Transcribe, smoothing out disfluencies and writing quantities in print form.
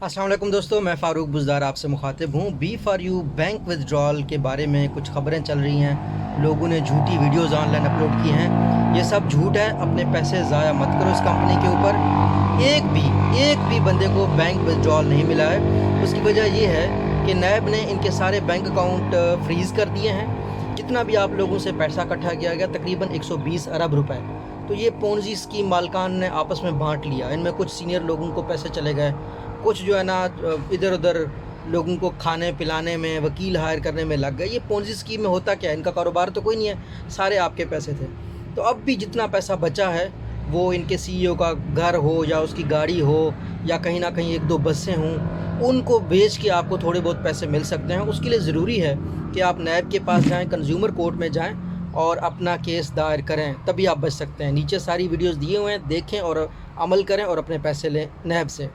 अस्सलाम वालेकुम दोस्तों, मैं फ़ारूक बुज़दार आपसे मुखातिब हूँ। B four you bank withdrawal के बारे में कुछ ख़बरें चल रही हैं। लोगों ने झूठी वीडियोज़ ऑनलाइन अपलोड की हैं। ये सब झूठ है। अपने पैसे ज़ाया मत करो इस कंपनी के ऊपर। एक भी बंदे को बैंक विथड्रॉल नहीं मिला है। उसकी वजह ये है कि नैब ने इनके सारे बैंक अकाउंट फ्रीज़ कर दिए हैं। जितना भी आप लोगों से पैसा इकट्ठा किया गया, तकरीबन 120 अरब रुपए, तो ये पोंजी स्कीम मालकान ने आपस में बांट लिया। इनमें कुछ सीनियर लोगों को पैसे चले गए, कुछ जो है ना इधर उधर लोगों को खाने पिलाने में, वकील हायर करने में लग गए। ये पोंजी स्कीम में होता क्या है, इनका कारोबार तो कोई नहीं है, सारे आपके पैसे थे। तो अब भी जितना पैसा बचा है वो इनके सीईओ का घर हो या उसकी गाड़ी हो या कहीं ना कहीं एक दो बसें हों, उनको बेच के आपको थोड़े बहुत पैसे मिल सकते हैं। उसके लिए ज़रूरी है कि आप नैब के पास जाएँ, कंज्यूमर कोर्ट में जाएँ और अपना केस दायर करें, तभी आप बच सकते हैं। नीचे सारी वीडियोज़ दिए हुए हैं, देखें और अमल करें और अपने पैसे लें नैब से।